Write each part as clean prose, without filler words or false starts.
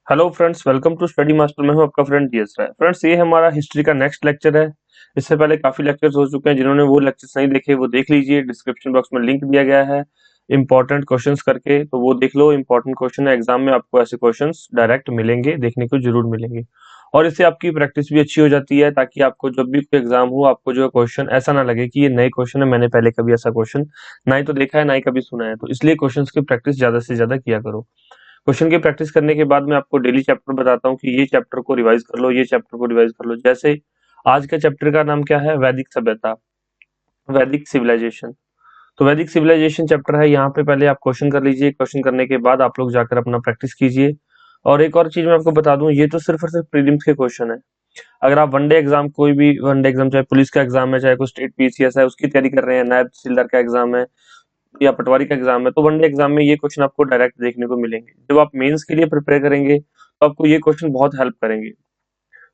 Hello friends, welcome to Study Master. मैं हूं आपका फ्रेंड डीएस राय। फ्रेंड्स, ये हमारा हिस्ट्री का नेक्स्ट लेक्चर है। इससे पहले काफी लेक्चर्स हो चुके हैं। जिन्होंने वो लेक्चर्स नहीं देखे वो देख लीजिए, डिस्क्रिप्शन बॉक्स में लिंक दिया गया है इंपॉर्टेंट क्वेश्चंस करके, तो वो देख लो। इंपॉर्टेंट क्वेश्चन है, एग्जाम में आपको ऐसे क्वेश्चंस डायरेक्ट मिलेंगे, देखने को जरूर मिलेंगे। और इससे आपकी प्रैक्टिस भी अच्छी हो जाती है, ताकि आपको जब भी कोई एग्जाम हो, आपको जो क्वेश्चन ऐसा ना लगे कि ये नए क्वेश्चन है, मैंने पहले कभी ऐसा क्वेश्चन ना ही तो देखा है ना ही कभी सुना है। तो इसलिए क्वेश्चंस की प्रैक्टिस ज्यादा से ज्यादा किया करो। क्वेश्चन की प्रैक्टिस करने के बाद मैं आपको डेली चैप्टर बताता हूँ कि ये चैप्टर को रिवाइज कर लो, ये चैप्टर को रिवाइज कर लो। जैसे आज का चैप्टर का नाम क्या है? वैदिक सभ्यता, वैदिक सिविलाइजेशन। तो वैदिक सिविलाइजेशन चैप्टर है। यहाँ पे पहले आप क्वेश्चन कर लीजिए, क्वेश्चन करने के बाद आप लोग जाकर अपना प्रैक्टिस कीजिए। और एक और चीज मैं आपको बता दूं, ये तो सिर्फ और सिर्फ प्रीलिम्स के क्वेश्चन है। अगर आप वनडे एग्जाम, कोई भी वनडे एग्जाम, चाहे पुलिस का एग्जाम है, चाहे कोई स्टेट पीसीएस है, उसकी तैयारी कर रहे हैं, नायब तहसीलदार का एग्जाम है या पटवारी का एग्जाम है, तो वनडे एग्जाम में ये क्वेश्चन आपको डायरेक्ट देखने को मिलेंगे। जब आप मेंस के लिए प्रिपेयर करेंगे तो आपको ये क्वेश्चन बहुत हेल्प करेंगे।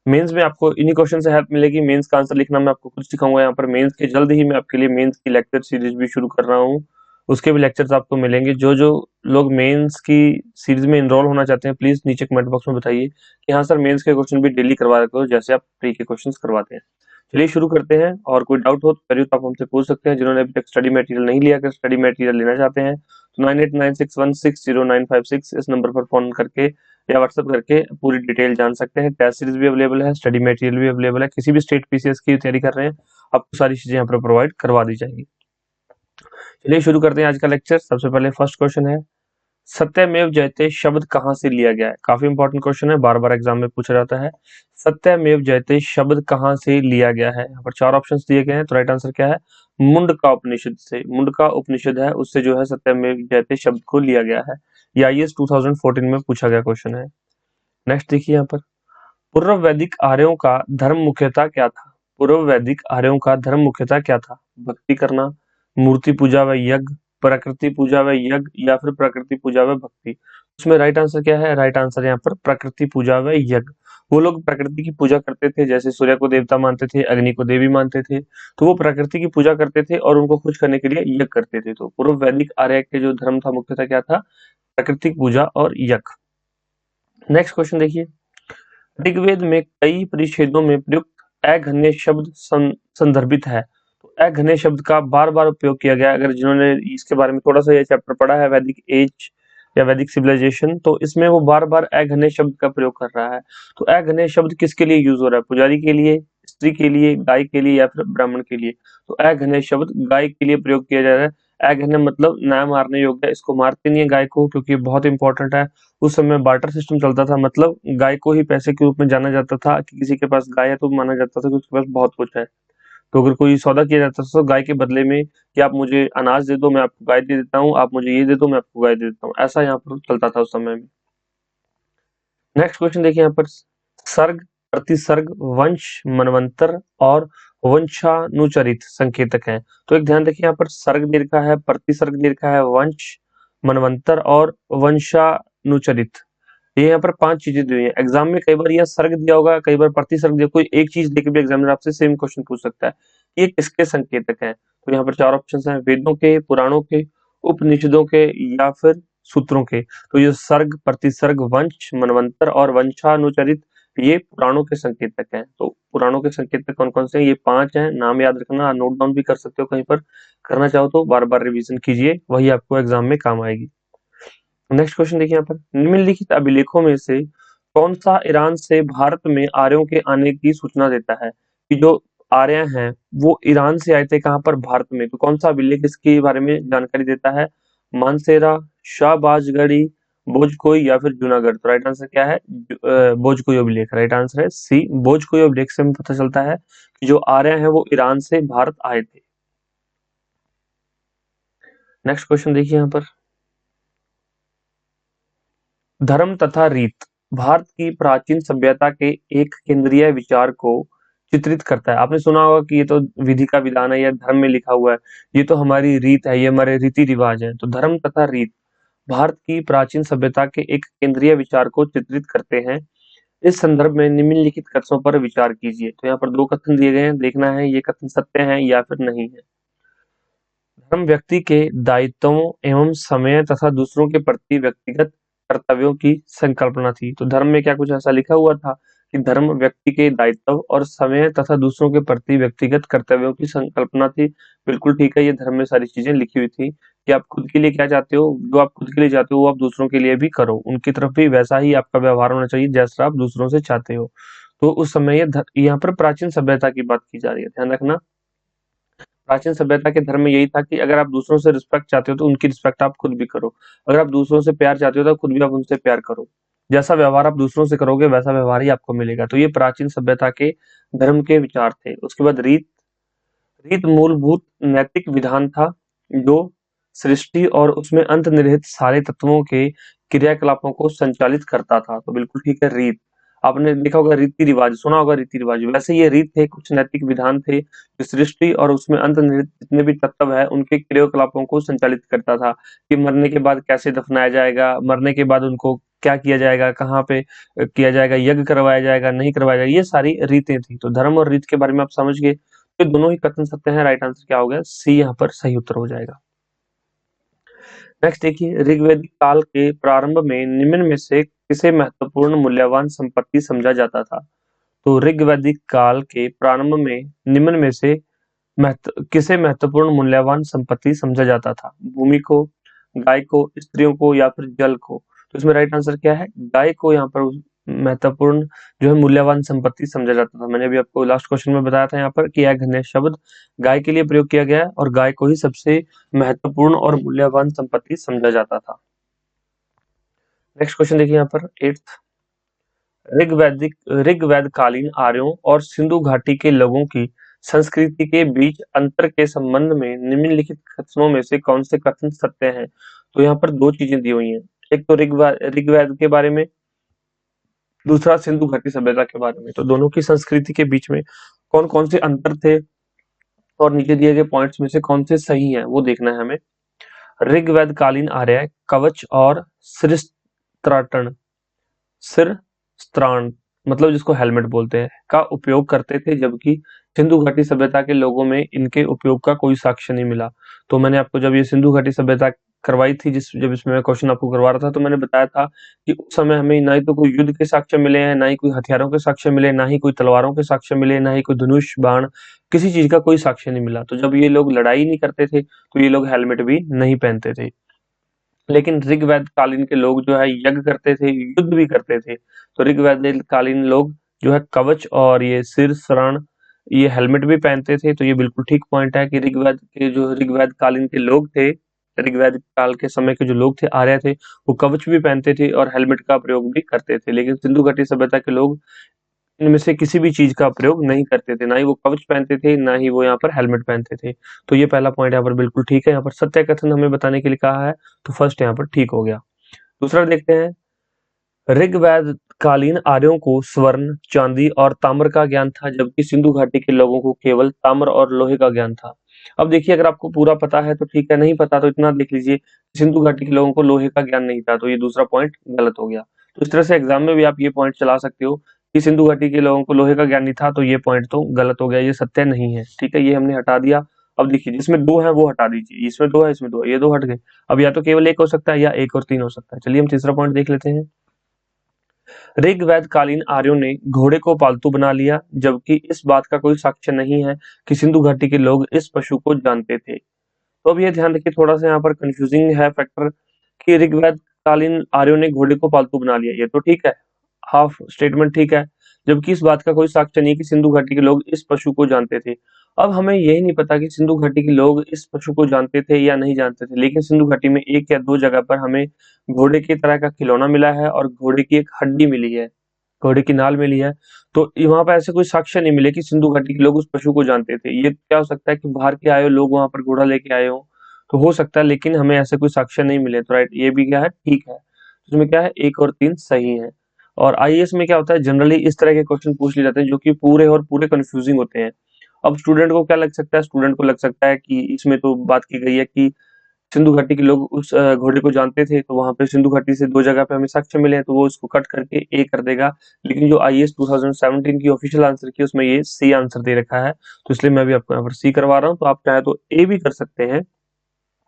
मेंस में आपको इन्हीं क्वेश्चन से हेल्प मिलेगी। मेंस का आंसर लिखना मैं आपको खुद सिखाऊंगा यहाँ पर। मेंस के जल्द ही मैं आपके लिए मेंस की लेक्चर सीरीज भी शुरू कर रहा हूँ, उसके भी लेक्चर्स आपको मिलेंगे। जो जो लोग मेंस की सीरीज में इनरोल होना चाहते हैं, प्लीज नीचे कमेंट बॉक्स में बताइए कि हाँ सर, मेंस के क्वेश्चन भी डेली करवा रहे हो जैसे आप प्री के क्वेश्चन करवाते हैं। चलिए शुरू करते हैं। और कोई डाउट हो तो आप हमसे पूछ सकते हैं। जिन्होंने अभी तक स्टडी मटेरियल नहीं लिया, अगर स्टडी मटेरियल लेना चाहते हैं तो 9896160956 इस नंबर पर फोन करके या व्हाट्सएप करके पूरी डिटेल जान सकते हैं। टेस्ट सीरीज भी अवेलेबल है, स्टडी मटेरियल भी अवेलेबल है। किसी भी स्टेट पीसीएस की तैयारी कर रहे हैं, आपको सारी चीजें यहाँ पर प्रोवाइड करवा दी जाएंगी। चलिए शुरू करते हैं आज का लेक्चर। सबसे पहले फर्स्ट क्वेश्चन है, सत्यमेव जयते शब्द कहाँ से लिया गया है? काफी इंपॉर्टेंट क्वेश्चन है, बार बार एग्जाम में पूछा जाता है। सत्यमेव जयते शब्द कहाँ से लिया गया है? यहाँ पर चार ऑप्शंस दिए गए हैं, तो राइट आंसर क्या है? मुंडका उपनिषद से। मुंडका उपनिषद है, उससे जो है सत्यमेव जयते शब्द को लिया गया है। ये आईएएस 2014 में पूछा गया क्वेश्चन है। नेक्स्ट देखिए यहाँ पर, पूर्व वैदिक आर्यों का धर्म मुख्यतः क्या था? पूर्व वैदिक आर्यों का धर्म मुख्यतः क्या था? भक्ति करना, मूर्ति पूजा व यज्ञ, प्रकृति पूजा व यज्ञ, या फिर प्रकृति पूजा व भक्ति। उसमें राइट आंसर क्या है? राइट आंसर यहाँ पर प्रकृति पूजा व यज्ञ। वो लोग प्रकृति की पूजा करते थे, जैसे सूर्य को देवता मानते थे, अग्नि को देवी मानते थे, तो वो प्रकृति की पूजा करते थे और उनको खुश करने के लिए यज्ञ करते थे। तो पूर्व वैदिक आर्य के जो धर्म था मुख्यतः क्या था? प्रकृति पूजा और यज्ञ। नेक्स्ट क्वेश्चन देखिए, ऋग्वेद में कई परिच्छेदों में प्रयुक्त अघन्य शब्द संदर्भित है। तो अघन्य शब्द का बार बार उपयोग किया गया है। अगर जिन्होंने इसके बारे में थोड़ा सा ये चैप्टर पढ़ा है, वैदिक एज या वैदिक सिविलाइजेशन, तो इसमें वो बार बार अघन्य शब्द का प्रयोग कर रहा है। तो अघन्य शब्द किसके लिए यूज हो रहा है? पुजारी के लिए, स्त्री के लिए, गाय के लिए, या फिर ब्राह्मण के लिए? तो अघन्य शब्द गाय के लिए प्रयोग किया जा रहा है। अघन्य मतलब ना मारने योग्य, इसको मारते नहीं है गाय को, क्योंकि बहुत इंपॉर्टेंट है। उस समय बार्टर सिस्टम चलता था, मतलब गाय को ही पैसे के रूप में जाना जाता था कि किसी के पास गाय है तो माना जाता था कि उसके पास बहुत कुछ है। तो अगर कोई सौदा किया जाता था तो गाय के बदले में कि आप मुझे अनाज दे दो, मैं आपको गाय दे देता हूँ, आप मुझे ये दे दो, मैं आपको गाय दे देता हूँ। ऐसा यहाँ पर चलता था उस समय में। नेक्स्ट क्वेश्चन देखिए यहाँ पर, सर्ग, प्रतिसर्ग, वंश, मनवंतर और वंशानुचरित संकेतक हैं। तो एक ध्यान देखिए, यहाँ पर सर्ग दे रखा है, प्रतिसर्ग दे रखा है, वंश, मनवंतर और वंशानुचरित। ये यहाँ पर पांच चीजें दी हुई है। एग्जाम में कई बार यह सर्ग दिया होगा, कई बार प्रतिसर्ग दिया, कोई एक चीज देकर भी एग्जामिनर आपसे सेम क्वेश्चन पूछ सकता है। ये किसके संकेतक हैं? तो यहाँ पर चार ऑप्शन हैं, वेदों के, पुराणों के, उपनिषदों के, या फिर सूत्रों के। तो ये सर्ग, प्रतिसर्ग, वंश, मनवंतर और वंशानुचरित, ये पुराणों के संकेतक हैं। तो पुराणों के संकेतक कौन कौन से हैं? ये पांच हैं, नाम याद रखना, नोट डाउन भी कर सकते हो कहीं पर, करना चाहो तो बार बार रिवीजन कीजिए, वही आपको एग्जाम में काम आएगी। नेक्स्ट क्वेश्चन देखिए यहाँ पर, निम्नलिखित अभिलेखों में से कौन सा ईरान से भारत में आर्यों के आने की सूचना देता है? कि जो आर्य हैं वो ईरान से आए थे कहाँ पर? भारत में। तो कौन सा अभिलेख इसके बारे में जानकारी देता है? मानसेरा, शाहबाजगढ़ी, भोजकोई, या फिर जूनागढ़? तो राइट आंसर क्या है? भोजकोई अभिलेख। राइट आंसर है सी, भोजकोई अभिलेख से हमें पता चलता है कि जो आर्य हैं वो ईरान से भारत आए थे। नेक्स्ट क्वेश्चन देखिए यहाँ पर, धर्म तथा रीत भारत की प्राचीन सभ्यता के एक केंद्रीय विचार को चित्रित करता है। आपने सुना होगा कि ये तो विधि का विधान है या धर्म में लिखा हुआ है, ये तो हमारी रीत है, ये हमारे रीति रिवाज है। तो धर्म तथा रीत भारत की प्राचीन सभ्यता के एक केंद्रीय विचार को चित्रित करते हैं। इस संदर्भ में निम्नलिखित कथनों पर विचार कीजिए। तो यहाँ पर दो कथन दिए गए हैं, देखना है ये कथन सत्य है या फिर नहीं है। धर्म व्यक्ति के दायित्वों एवं समय तथा दूसरों के प्रति व्यक्तिगत कर्तव्यों की संकल्पना थी। तो धर्म में क्या कुछ ऐसा लिखा हुआ था कि धर्म व्यक्ति के दायित्व और समय तथा दूसरों के प्रति व्यक्तिगत कर्तव्यों की संकल्पना थी। बिल्कुल ठीक है, ये धर्म में सारी चीजें लिखी हुई थी कि आप खुद के लिए क्या चाहते हो, जो आप खुद के लिए चाहते हो वो आप दूसरों के लिए भी करो, उनकी तरफ भी वैसा ही आपका व्यवहार होना चाहिए जैसा आप दूसरों से चाहते हो। तो उस समय यहाँ पर प्राचीन सभ्यता की बात की जा रही है, ध्यान रखना। प्राचीन सभ्यता के धर्म में यही था कि अगर आप दूसरों से रिस्पेक्ट चाहते हो तो उनकी रिस्पेक्ट आप खुद भी करो, अगर आप दूसरों से प्यार चाहते हो तो खुद भी आप उनसे प्यार करो। जैसा व्यवहार आप दूसरों से करोगे वैसा व्यवहार ही आपको मिलेगा। तो ये प्राचीन सभ्यता के धर्म के विचार थे। उसके बाद रीत। रीत मूलभूत नैतिक विधान था जो सृष्टि और उसमें अंतर्निहित सारे तत्वों के क्रियाकलापों को संचालित करता था। तो बिल्कुल ठीक है, रीत। आपने देखा होगा रीति रिवाज, सुना होगा रीति रिवाज, वैसे ये रीत थे, कुछ नैतिक विधान थे जो सृष्टि और उसमें अंतर्निहित जितने भी तत्व है उनके क्रियाकलापों को संचालित करता था कि मरने के बाद कैसे दफनाया जाएगा, मरने के बाद उनको क्या किया जाएगा, कहाँ पे किया जाएगा, यज्ञ करवाया जाएगा, नहीं करवाया जाएगा, ये सारी रीतें थी। तो धर्म और रीत के बारे में आप समझ गए। तो दोनों ही कथन सत्य हैं, राइट आंसर क्या हो गया, सी यहाँ पर सही उत्तर हो जाएगा। नेक्स्ट देखिए, ऋग्वैदिक काल के प्रारंभ में निम्न में से किसे महत्वपूर्ण मूल्यवान संपत्ति समझा जाता था। तो ऋग्वैदिक काल के प्रारंभ में निम्न में से किसे महत्वपूर्ण मूल्यवान संपत्ति समझा जाता था। भूमि को, गाय को, स्त्रियों को या फिर जल को। तो इसमें राइट आंसर क्या है, गाय को यहाँ पर महत्वपूर्ण जो है मूल्यवान संपत्ति समझा जाता था। मैंने अभी आपको लास्ट क्वेश्चन में बताया था यहाँ पर कि यह घने शब्द गाय के लिए प्रयोग किया गया है और गाय को ही सबसे महत्वपूर्ण और मूल्यवान संपत्ति समझा जाता था। नेक्स्ट क्वेश्चन देखिए यहाँ पर 8th। ऋग्वैद कालीन आर्यों और सिंधु घाटी के लोगों की संस्कृति के बीच अंतर के संबंध में निम्नलिखित कथनों में से कौन से कथन सत्य हैं। तो यहाँ पर दो चीजें दी हुई हैं, एक तो ऋग्वैद के बारे में, दूसरा सिंधु घाटी सभ्यता के बारे में। तो दोनों की संस्कृति के बीच में कौन कौन से अंतर थे और नीचे दिए गए पॉइंट्स में से कौन से सही हैं वो देखना है हमें। ऋग्वैद कालीन आर्य कवच और सिरस्त्राटन, सिर स्त्राण मतलब जिसको हेलमेट बोलते हैं, का उपयोग करते थे, जबकि सिंधु घाटी सभ्यता के लोगों में इनके उपयोग का कोई साक्ष्य नहीं मिला। तो मैंने आपको जब ये सिंधु घाटी सभ्यता करवाई थी, जब इसमें मैं क्वेश्चन आपको करवा रहा था, तो मैंने बताया था कि उस समय हमें ना ही तो कोई युद्ध के साक्ष्य मिले हैं, ना ही कोई हथियारों के साक्ष्य मिले, ना ही कोई तलवारों के साक्ष्य मिले, ना ही कोई धनुष बाण, किसी चीज का कोई साक्ष्य नहीं मिला। तो जब ये लोग लड़ाई नहीं करते थे तो ये लोग हेलमेट भी नहीं पहनते थे। लेकिन ऋग्वैद कालीन के लोग जो है यज्ञ करते थे, युद्ध भी करते थे। तो ऋग्वैद कालीन लोग जो है कवच और ये सिर शरण, ये हेलमेट भी पहनते थे। तो ये बिल्कुल ठीक पॉइंट है कि ऋग्वैद कालीन के लोग थे, ऋग्वैद काल के समय के जो लोग थे, आर्य थे, वो कवच भी पहनते थे और हेलमेट का प्रयोग भी करते थे। लेकिन सिंधु घाटी सभ्यता के लोग इनमें से किसी भी चीज का प्रयोग नहीं करते थे, ना ही वो कवच पहनते थे, ना ही वो यहाँ पर हेलमेट पहनते थे। तो ये पहला पॉइंट यहाँ पर बिल्कुल ठीक है। यहाँ पर सत्य कथन हमें बताने के लिए कहा है, तो फर्स्ट यहाँ पर ठीक हो गया। दूसरा देखते हैं, ऋग्वैद कालीन आर्यों को स्वर्ण, चांदी और ताम्र का ज्ञान था, जबकि सिंधु घाटी के लोगों को केवल ताम्र और लोहे का ज्ञान था। अब देखिए, अगर आपको पूरा पता है तो ठीक है, नहीं पता तो इतना देख लीजिए, सिंधु घाटी के लोगों को लोहे का ज्ञान नहीं था, तो ये दूसरा पॉइंट गलत हो गया। तो इस तरह से एग्जाम में भी आप ये पॉइंट चला सकते हो कि सिंधु घाटी के लोगों को लोहे का ज्ञान नहीं था, तो ये पॉइंट तो गलत हो गया, ये सत्य नहीं है। ठीक है, ये हमने हटा दिया। अब देखिए, जिसमें दो है वो हटा दीजिए, इसमें दो है, इसमें दो है, ये दो हट गए। अब या तो केवल एक हो सकता है या एक और तीन हो सकता है। चलिए हम तीसरा पॉइंट देख लेते हैं। ऋग्वैद कालीन आर्यों ने घोड़े को पालतू बना लिया, जबकि इस बात का कोई साक्ष्य नहीं है कि सिंधु घाटी के लोग इस पशु को जानते थे। तो अब ये ध्यान रखिए, थोड़ा सा यहाँ पर कंफ्यूजिंग है फैक्टर कि ऋग्वैद कालीन आर्यों ने घोड़े को पालतू बना लिया, ये तो ठीक है, हाफ स्टेटमेंट ठीक है, जबकि इस बात का कोई साक्ष्य नहीं कि सिंधु घाटी के लोग इस पशु को जानते थे। अब हमें यही नहीं पता कि सिंधु घाटी के लोग इस पशु को जानते थे या नहीं जानते थे, लेकिन सिंधु घाटी में एक या दो जगह पर हमें घोड़े की तरह का खिलौना मिला है और घोड़े की एक हड्डी मिली है, घोड़े की नाल मिली है। तो वहां पर ऐसे कोई साक्ष्य नहीं मिले कि सिंधु घाटी के लोग उस पशु को जानते थे। ये क्या हो सकता है कि बाहर के आए हो लोग वहां पर घोड़ा लेके आए हो, तो हो सकता है, लेकिन हमें ऐसे कोई साक्ष्य नहीं मिले। तो राइट, ये भी क्या है, ठीक है। इसमें क्या है, एक और तीन सही है। और आईएएस में क्या होता है, जनरली इस तरह के क्वेश्चन पूछ लिए जाते हैं जो कि पूरे और पूरे कंफ्यूजिंग होते हैं। अब स्टूडेंट को क्या लग सकता है, स्टूडेंट को लग सकता है कि इसमें तो बात की गई है कि सिंधु घाटी के लोग उस घोड़े को जानते थे, तो वहां पे सिंधु घाटी से दो जगह पे हमें साक्ष्य मिले हैं, तो वो इसको कट करके ए कर देगा। लेकिन जो आईएएस 2017 की ऑफिशियल आंसर की उसमें ये सी आंसर दे रखा है, तो इसलिए मैं भी आपको यहाँ पर सी करवा रहा हूँ। तो आप चाहे तो ए भी कर सकते हैं,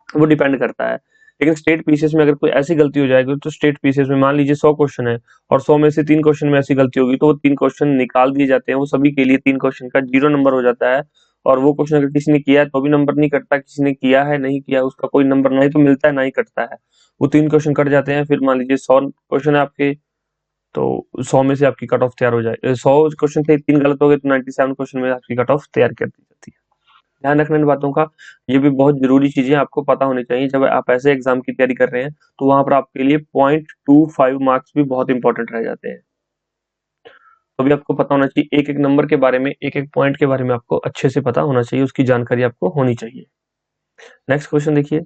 वो डिपेंड करता है। लेकिन स्टेट पीसीएस में अगर कोई ऐसी गलती हो जाएगी तो स्टेट पीसीएस में मान लीजिए 100 क्वेश्चन है और 100 में से 3 क्वेश्चन में ऐसी गलती होगी तो वो 3 क्वेश्चन निकाल दिए जाते हैं, वो सभी के लिए 3 क्वेश्चन का 0 नंबर हो जाता है। और वो क्वेश्चन अगर किसी ने किया है तो भी नंबर नहीं कटता, किसी ने किया है नहीं किया उसका कोई नंबर नहीं तो मिलता है ना ही कटता है। वो 3 क्वेश्चन कट जाते हैं। फिर मान लीजिए 100 क्वेश्चन है आपके, तो 100 में से आपकी कट ऑफ तैयार हो जाए, 100 क्वेश्चन थे 3 गलत हो गए तो 97 क्वेश्चन में आपकी कट ऑफ तैयार कर दी जाती है। ध्यान रखना इन बातों का, ये भी बहुत जरूरी चीजें आपको पता होनी चाहिए जब आप ऐसे एग्जाम की तैयारी कर रहे हैं, तो वहां पर आपके लिए 0.25 मार्क्स भी बहुत इंपॉर्टेंट रह जाते हैं। तो भी आपको पता होना चाहिए, एक एक नंबर के बारे में, एक एक पॉइंट के बारे में आपको अच्छे से पता होना चाहिए, उसकी जानकारी आपको होनी चाहिए। नेक्स्ट क्वेश्चन देखिए,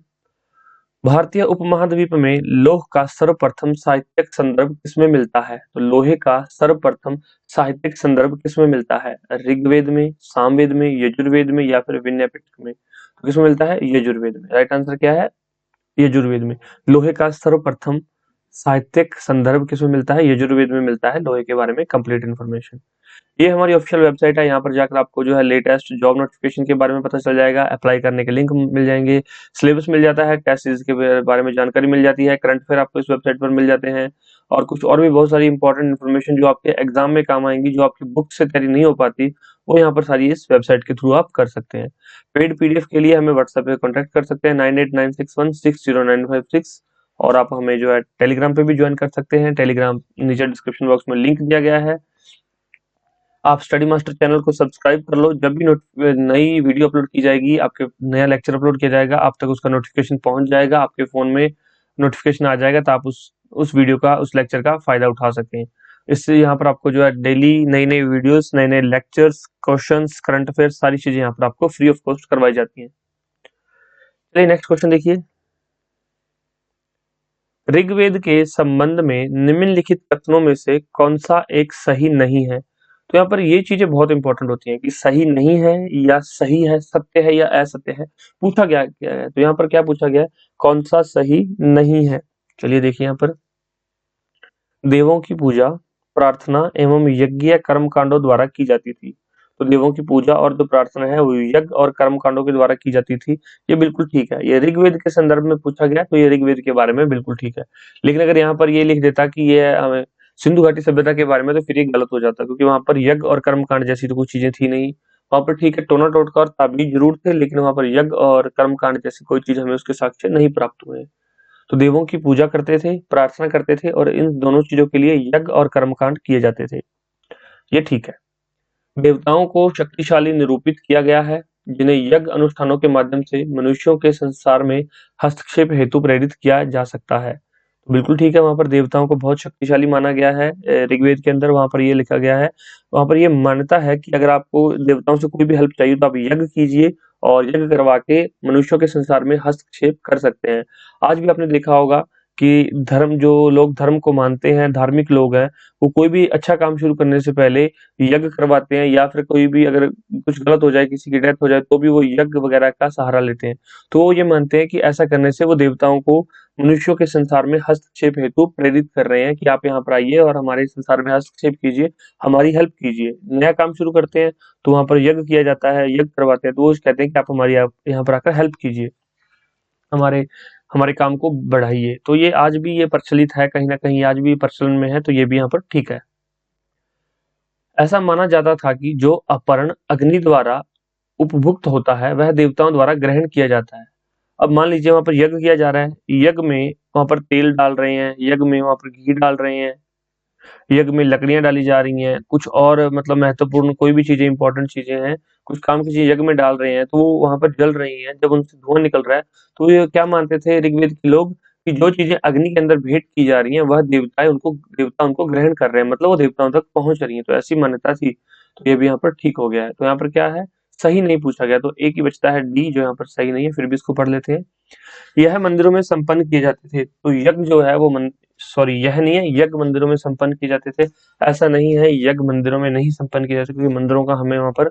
भारतीय उपमहाद्वीप में लौह का सर्वप्रथम साहित्यिक संदर्भ किसमें मिलता है? तो लोहे का सर्वप्रथम साहित्यिक संदर्भ किसमें मिलता है? ऋग्वेद में, सामवेद में, यजुर्वेद में या फिर विनय पिटक में? तो किसमें मिलता है? यजुर्वेद में। राइट आंसर क्या है? यजुर्वेद में। लोहे का सर्वप्रथम साहित्यिक संदर्भ किसमें मिलता है? यजुर्वेद में मिलता है, लोहे के बारे में कंप्लीट इन्फॉर्मेशन। ये हमारी ऑफिशियल वेबसाइट है, यहाँ पर जाकर आपको जो है लेटेस्ट जॉब नोटिफिकेशन के बारे में पता चल जाएगा, अप्लाई करने के लिंक मिल जाएंगे, सिलेबस मिल जाता है, टेस्ट सीरीज के बारे में जानकारी मिल जाती है, करंट अफेयर आपको इस वेबसाइट पर मिल जाते हैं और कुछ और भी बहुत सारी इंपॉर्टेंट इन्फॉर्मेशन जो आपके एग्जाम में काम आएंगी, जो आपकी बुक से तैयारी नहीं हो पाती, वो यहाँ पर सारी इस वेबसाइट के थ्रू आप कर सकते हैं। पेड पीडीएफ के लिए हमें व्हाट्सएप पे कॉन्टेक्ट कर सकते हैं 9896160956, और आप हमें जो है टेलीग्राम पे भी ज्वाइन कर सकते हैं। टेलीग्राम नीचे डिस्क्रिप्शन बॉक्स में लिंक दिया गया है। आप स्टडी मास्टर चैनल को सब्सक्राइब कर लो, जब भी नई वीडियो अपलोड की जाएगी, आपके नया लेक्चर अपलोड किया जाएगा, आप तक उसका नोटिफिकेशन पहुंच जाएगा, आपके फोन में नोटिफिकेशन आ जाएगा, तो आप उस वीडियो का, उस लेक्चर का फायदा उठा सकें। इससे यहाँ पर आपको जो है डेली नई नई वीडियोस, नए नए लेक्चर्स, क्वेश्चंस, करंट अफेयर्स, सारी चीजें यहाँ पर आपको फ्री ऑफ कॉस्ट करवाई जाती हैं। चलिए नेक्स्ट क्वेश्चन देखिए, ऋग्वेद के संबंध में निम्नलिखित कथनों में से कौन सा एक सही नहीं है? तो यहाँ पर ये चीजें बहुत इंपॉर्टेंट होती हैं कि सही नहीं है या सही है, सत्य है या असत्य है। पूछा गया क्या है? तो यहाँ पर क्या पूछा गया है? कौन सा सही नहीं है? चलिए देखिए, यहाँ पर देवों की पूजा, प्रार्थना एवं यज्ञ कर्म कांडों द्वारा की जाती थी। तो देवों की पूजा और जो प्रार्थना है वो यज्ञ और कर्म कांडों के द्वारा की जाती थी, ये बिल्कुल ठीक है। ये ऋग्वेद के संदर्भ में पूछा गया तो ये ऋग्वेद के बारे में बिल्कुल ठीक है। लेकिन अगर यहाँ पर ये लिख देता कि ये हमें सिंधु घाटी सभ्यता के बारे में, तो फिर ये गलत हो जाता, क्योंकि वहां पर यज्ञ और कर्म कांड जैसी तो कुछ चीजें थी नहीं। वहां पर ठीक है टोना टोटका और ताबीज जरूर थे, लेकिन वहां पर यज्ञ और कर्म कांड जैसी कोई चीज हमें उसके साक्ष्य नहीं प्राप्त हुए। तो देवों की पूजा करते थे, प्रार्थना करते थे और इन दोनों चीजों के लिए यज्ञ और कर्मकांड किए जाते थे, ये ठीक है। देवताओं को शक्तिशाली निरूपित किया गया है, जिन्हें यज्ञ अनुष्ठानों के माध्यम से मनुष्यों के संसार में हस्तक्षेप हेतु प्रेरित किया जा सकता है। तो बिल्कुल ठीक है, वहां पर देवताओं को बहुत शक्तिशाली माना गया है। ऋग्वेद के अंदर वहां पर ये लिखा गया है, वहां पर ये मान्यता है कि अगर आपको देवताओं से कोई भी हेल्प चाहिए तो आप यज्ञ कीजिए और यज्ञ करवा के मनुष्यों के संसार में हस्तक्षेप कर सकते हैं। आज भी आपने देखा होगा कि धर्म, जो लोग धर्म को मानते हैं, धार्मिक लोग हैं, वो कोई भी अच्छा काम शुरू करने से पहले यज्ञ करवाते हैं, या फिर कोई भी अगर कुछ गलत हो जाए, किसी की डेथ हो जाए, तो भी वो यज्ञ वगैरह का सहारा लेते हैं। तो वो ये मानते हैं कि ऐसा करने से वो देवताओं को मनुष्यों के संसार में हस्तक्षेप हेतु प्रेरित कर रहे हैं कि आप यहाँ पर आइए और हमारे संसार में हस्तक्षेप कीजिए, हमारी हेल्प कीजिए। नया काम शुरू करते हैं तो वहां पर यज्ञ किया जाता है, यज्ञ करवाते हैं, तो वो कहते हैं कि आप हमारी यहाँ पर आकर हेल्प कीजिए, हमारे हमारे काम को बढ़ाइए। तो ये आज भी ये प्रचलित है, कहीं ना कहीं आज भी प्रचलन में है, तो ये भी यहाँ पर ठीक है। ऐसा माना जाता था कि जो अपर्ण अग्नि द्वारा उपभुक्त होता है वह देवताओं द्वारा ग्रहण किया जाता है। अब मान लीजिए वहां पर यज्ञ किया जा रहा है, यज्ञ में वहां पर तेल डाल रहे हैं, यज्ञ में वहां पर घी डाल रहे हैं, यज्ञ में लकड़ियां डाली जा रही हैं, कुछ और मतलब महत्वपूर्ण कोई भी चीजें, इंपॉर्टेंट चीजें हैं, कुछ काम की चीजें यज्ञ में डाल रहे हैं, तो वो वहां पर जल रही हैं, जब उनसे धुआं निकल रहा है, तो ये क्या मानते थे ऋग्वेद के लोग कि जो चीजें अग्नि के अंदर भेंट की जा रही हैं वह देवता उनको ग्रहण कर रहे हैं, मतलब वो देवताओं तक पहुंच रही है। तो ऐसी मान्यता थी, तो ये भी यहाँ पर ठीक हो गया है। तो यहाँ पर क्या है? सही नहीं पूछा गया, तो एक ही बचता है डी, जो यहाँ पर सही नहीं है। फिर भी इसको पढ़ लेते हैं। यह मंदिरों में संपन्न किए जाते थे, तो यज्ञ जो है वो सॉरी, यह नहीं है, यज्ञ मंदिरों में संपन्न किए जाते थे। ऐसा नहीं है, यज्ञ मंदिरों में नहीं संपन्न किए जाते, क्योंकि मंदिरों का हमें वहां पर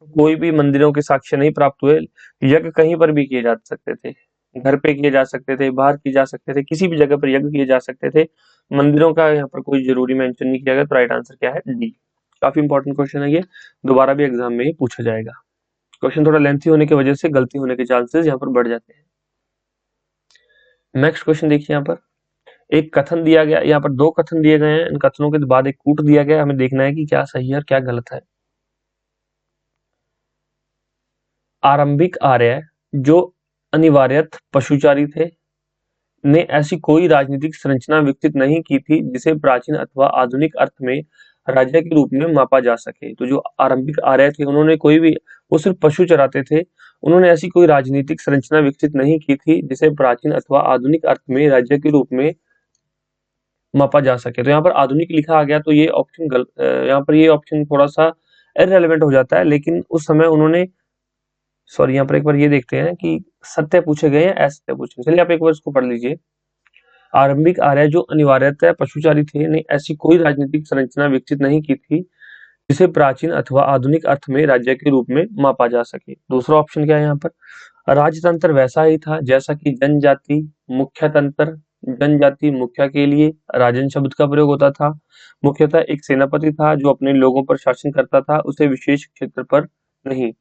कोई भी मंदिरों के साक्ष्य नहीं प्राप्त हुए। यज्ञ कहीं पर भी किए जा सकते थे, घर पे किए जा सकते थे, बाहर किए जा सकते थे, किसी भी जगह पर यज्ञ किए जा सकते थे। मंदिरों का यहाँ पर कोई जरूरी मेंशन नहीं किया गया, तो राइट आंसर क्या है? डी। काफी इंपॉर्टेंट क्वेश्चन है ये, दोबारा भी एग्जाम में ही पूछा जाएगा। क्वेश्चन थोड़ा लेंथी होने की वजह से गलती होने के चांसेस यहाँ पर बढ़ जाते हैं। नेक्स्ट क्वेश्चन देखिए यहाँ पर एक कथन दिया गया, यहाँ पर दो कथन दिए गए हैं, इन कथनों के बाद एक कूट दिया गया, हमें देखना है कि क्या सही है और क्या गलत है। आरंभिक आर्य जो अनिवार्यतः पशुचारी थे ने ऐसी कोई राजनीतिक संरचना विकसित नहीं की थी जिसे प्राचीन अथवा आधुनिक अर्थ में राज्य के रूप में मापा जा सके। तो जो आरंभिक आर्य थे उन्होंने कोई भी, वो सिर्फ पशु चराते थे, उन्होंने ऐसी कोई राजनीतिक संरचना विकसित नहीं की थी जिसे प्राचीन अथवा आधुनिक अर्थ में राज्य के रूप में मापा जा सके। तो यहाँ पर आधुनिक लिखा आ गया तो ये ऑप्शन यहाँ पर ये ऑप्शन थोड़ा सा इररिलेवेंट हो जाता है, लेकिन उस समय उन्होंने, सॉरी यहाँ पर एक बार ये देखते हैं कि सत्य पूछे गए हैं असत्य पूछे। चलिए आप एक बार इसको पढ़ लीजिए। आरंभिक आर्य जो अनिवार्यतः पशुचारी थे ने ऐसी कोई राजनीतिक संरचना विकसित नहीं की थी जिसे प्राचीन अथवा आधुनिक अर्थ में राज्य के रूप में मापा जा सके। दूसरा ऑप्शन क्या है यहाँ पर, राजतंत्र वैसा ही था जैसा कि जनजाति मुख्य तंत्र, जनजाति मुखिया के लिए राजन शब्द का प्रयोग होता था। मुख्यतः एक सेनापति था जो अपने लोगों पर शासन करता था, उसे विशेष क्षेत्र पर नहीं।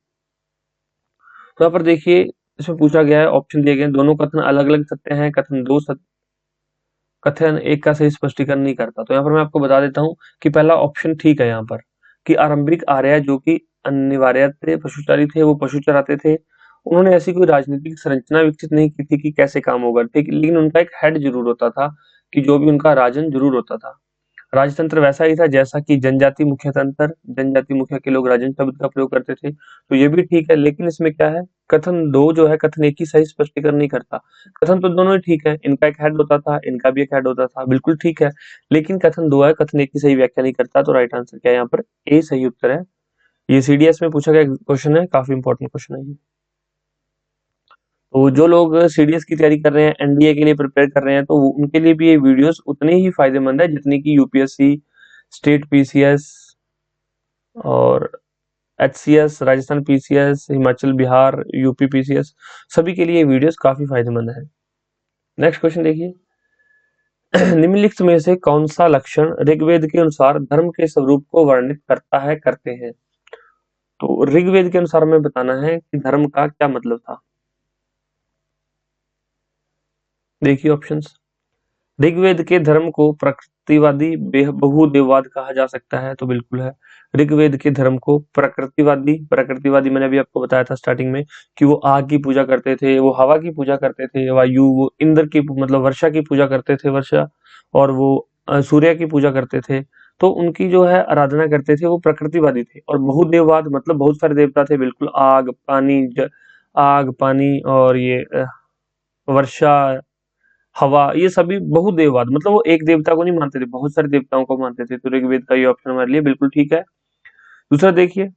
तो यहाँ पर देखिए इसमें पूछा गया है, ऑप्शन दिए गए हैं, दोनों कथन अलग अलग सत्य हैं, कथन दो सत्य, कथन एक का सही स्पष्टीकरण नहीं करता। तो यहाँ पर मैं आपको बता देता हूँ कि पहला ऑप्शन ठीक है यहाँ पर, कि आरंभिक आर्य जो कि अनिवार्य थे, पशुचारी थे, वो पशु चराते थे, उन्होंने ऐसी कोई राजनीतिक संरचना विकसित नहीं की थी कि कैसे काम होगा, ठीक, लेकिन उनका एक हेड जरूर होता था, कि जो भी उनका राजन जरूर होता था। राजतंत्र वैसा ही था जैसा कि जनजाति मुख्य तंत्र, जनजाति मुखिया के लोग राजन शब्द का प्रयोग करते थे, तो ये भी ठीक है, लेकिन इसमें क्या है, कथन दो जो है, कथन एक ही सही स्पष्टीकरण नहीं करता। कथन तो दोनों ही ठीक है, इनका एक हेड होता था, इनका भी एक हेड होता था, बिल्कुल ठीक है, लेकिन कथन दो है, कथन एक की सही व्याख्या नहीं करता। तो राइट आंसर क्या है यहाँ पर, ए सही उत्तर है। ये सीडीएस में पूछा गया क्वेश्चन है, काफी इंपॉर्टेंट क्वेश्चन है ये। तो जो लोग सीडीएस की तैयारी कर रहे हैं, एनडीए के लिए प्रिपेयर कर रहे हैं, तो उनके लिए भी ये वीडियोस उतने ही फायदेमंद है जितनी की यूपीएससी, स्टेट पीसीएस और HCS, Rajasthan PCS, Himachal Bihar UP PCS, सभी के लिए ये वीडियोस काफी फायदेमंद है। नेक्स्ट क्वेश्चन देखिए। निम्नलिखित में से कौन सा लक्षण ऋग्वेद के अनुसार धर्म के स्वरूप को वर्णित करता है, करते हैं। तो ऋग्वेद के अनुसार हमें बताना है कि धर्म का क्या मतलब था। देखिए ऑप्शंस, ऋग्वेद के धर्म को प्रकृतिवादी बहुदेववाद कहा जा सकता है, तो बिल्कुल है। ऋग्वेद के धर्म को प्रकृतिवादी, प्रकृतिवादी मैंने अभी आपको बताया था स्टार्टिंग में कि वो आग की पूजा करते थे, वो हवा की पूजा करते थे, वायु, वो इंद्र की मतलब वर्षा की पूजा करते थे, वर्षा, और वो सूर्य की पूजा करते थे। तो उनकी जो है आराधना करते थे, वो प्रकृतिवादी थे। और बहुदेववाद मतलब बहुत सारे देवता थे, बिल्कुल आग पानी आग पानी और ये वर्षा, हवा, ये सभी बहुदेववाद मतलब वो एक देवता को नहीं मानते थे, बहुत सारे देवताओं को मानते थे। तो ऋग्वेद का ये ऑप्शन हमारे लिए बिल्कुल ठीक है। दूसरा देखिए,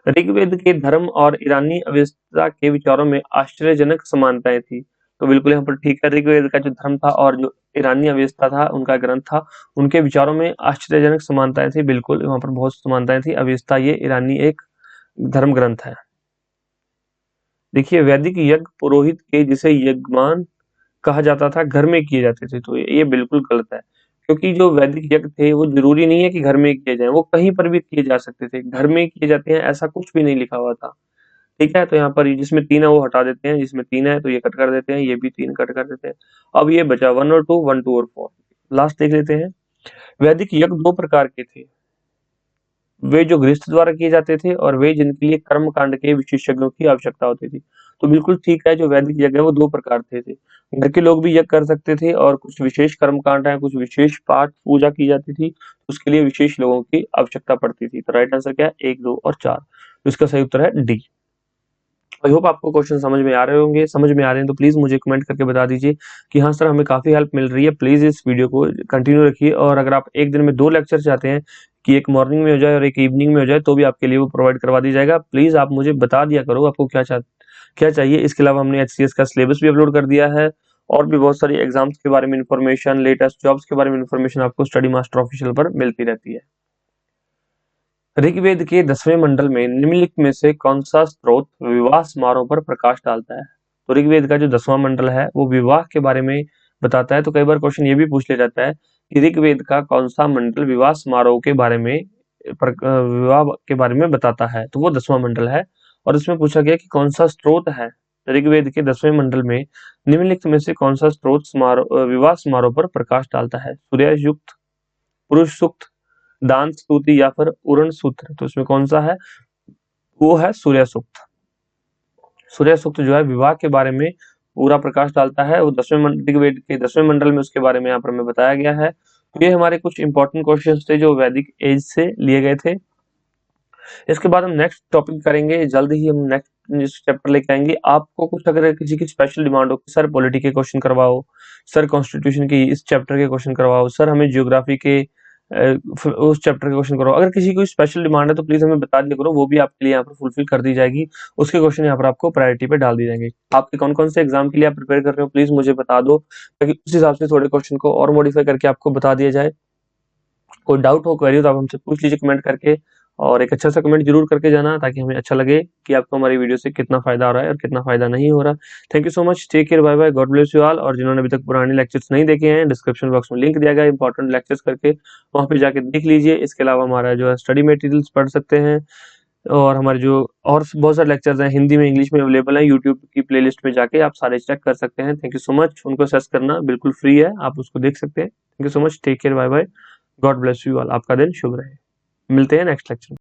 ऋग्वेद के धर्म और ईरानी अवस्था के विचारों में आश्चर्यजनक समानताएं थी, तो बिल्कुल यहाँ पर ठीक है। ऋग्वेद का जो धर्म था और जो ईरानी अवस्था था, उनका ग्रंथ था, उनके विचारों में आश्चर्यजनक समानताएं थी, बिल्कुल वहां पर बहुत समानताएं थी। अवस्था ये ईरानी एक धर्म ग्रंथ है। देखिए, वैदिक यज्ञ पुरोहित के जिसे यज्ञमान कहा जाता था घर में किए जाते थे, तो ये बिल्कुल गलत है, क्योंकि जो वैदिक यज्ञ थे वो जरूरी नहीं है कि घर में किए जाएं, वो कहीं पर भी किए जा सकते थे, घर में किए जाते हैं ऐसा कुछ भी नहीं लिखा हुआ था। ठीक है, तो यहाँ पर जिसमें 3 है वो हटा देते हैं, जिसमें 3 है तो ये कट कर देते हैं, ये भी 3 कट कर देते हैं। अब ये बचा 1 और 2, 1 2 और 4। लास्ट देख लेते हैं। वैदिक यज्ञ दो प्रकार के थे, वे जो गृहस्थ द्वारा किए जाते थे और वे जिनके लिए कर्म कांड के विशेषज्ञों की आवश्यकता होती थी। तो बिल्कुल ठीक है, जो वैदिक यज्ञ है वो दो प्रकार थे। घर के लोग भी यज्ञ कर सकते थे और कुछ विशेष कर्म कांड है, कुछ विशेष पाठ पूजा की जाती थी, उसके लिए विशेष लोगों की आवश्यकता पड़ती थी। तो राइट आंसर क्या है, 1 2 और 4। तो इसका सही उत्तर है डी। आई होप आपको क्वेश्चन समझ में आ रहे होंगे। समझ में आ रहे हैं तो प्लीज मुझे कमेंट करके बता दीजिए कि हाँ सर हमें काफी हेल्प मिल रही है। प्लीज इस वीडियो को कंटिन्यू रखिए, और अगर आप एक दिन में 2 लेक्चर चाहते हैं कि एक मॉर्निंग में हो जाए और एक इवनिंग में हो जाए, तो भी आपके लिए वो प्रोवाइड करवा दी जाएगा। प्लीज आप मुझे बता दिया करो आपको क्या चाहिए। इसके अलावा हमने एचसीएस का सिलेबस भी अपलोड कर दिया है, और भी बहुत सारी एग्जाम्स के बारे में इन्फॉर्मेशन, लेटेस्ट जॉब्स के बारे में इन्फॉर्मेशन आपको स्टडी मास्टर ऑफिशियल पर मिलती रहती है। ऋग्वेद के 10वें मंडल में निम्नलिखित में से कौन सा स्त्रोत विवाह समारोह पर प्रकाश डालता है। तो ऋग्वेद का जो 10वां मंडल है वो विवाह के बारे में बताता है। तो कई बार क्वेश्चन ये भी पूछ लिया जाता है कि ऋग्वेद का कौन सा मंडल विवाह समारोह के बारे में विवाह के बारे में बताता है, तो वो 10वां मंडल है। और इसमें पूछा गया कि कौन सा स्त्रोत है ऋग्वेद के 10वें मंडल में निम्नलिखित में से कौन सा स्त्रोत विवाह समारोह पर प्रकाश डालता है? सूर्य सूक्त, पुरुष सूक्त, दान स्तुति या फिर उरण सूत्र। तो इसमें कौन सा है? वो है सूर्य सूक्त। सूर्य सूक्त जो है विवाह के बारे में पूरा प्रकाश डालता है। वो ऋग्वेद के 10वें मंडल में उसके बारे में यहाँ पर हमें बताया गया है। तो ये हमारे कुछ इंपॉर्टेंट क्वेश्चंस थे जो वैदिक एज से लिए गए थे। इसके बाद हम नेक्स्ट टॉपिक करेंगे, जल्द ही हम नेक्स्ट चैप्टर लेके आएंगे। आपको कुछ अगर किसी की स्पेशल डिमांड हो, सर पॉलिटी के क्वेश्चन करवाओ, सर कॉन्स्टिट्यूशन के इस चैप्टर के क्वेश्चन करवाओ, सर हमें ज्योग्राफी के उस चैप्टर के क्वेश्चन करवाओ, अगर किसी को स्पेशल डिमांड है तो प्लीज हमें बता दिया करो, वो भी आपके लिए यहाँ पर फुलफिल कर दी जाएगी। उसके क्वेश्चन यहाँ पर आपको प्रायोरिटी पे डाल दी जाएंगे। आपके कौन कौन से एग्जाम के लिए आप प्रिपेयर कर रहे हो प्लीज मुझे बता दो, ताकि उस हिसाब से थोड़े क्वेश्चन को और मॉडिफाई करके आपको बता दिया जाए। कोई डाउट हो, क्वेरी हो तो आप हमसे पूछ लीजिए कमेंट करके, और एक अच्छा सा कमेंट जरूर करके जाना ताकि हमें अच्छा लगे कि आपको हमारी वीडियो से कितना फायदा हो रहा है और कितना फायदा नहीं हो रहा। Thank you so much, take care, bye bye, God bless you all. और जिन्होंने अभी तक पुराने लेक्चर्स नहीं देखे हैं, डिस्क्रिप्शन बॉक्स में लिंक दिया गया इंपॉर्टेंट लेक्चर्स करके, वहां पे जाके देख लीजिए। इसके अलावा हमारा जो है स्टडी मटेरियल्स पढ़ सकते हैं, और हमारे जो और बहुत सारे लेक्चर्स हैं हिंदी में इंग्लिश में अवेलेबल हैं, यूट्यूब की प्लेलिस्ट में जाके आप सारे चेक कर सकते हैं। थैंक यू सो मच, उनको सर्च करना बिल्कुल फ्री है, आप उसको देख सकते हैं। Thank you so much, take care, bye bye, God bless you all. आपका दिन शुभ रहे। मिलते हैं नेक्स्ट लेक्चर में।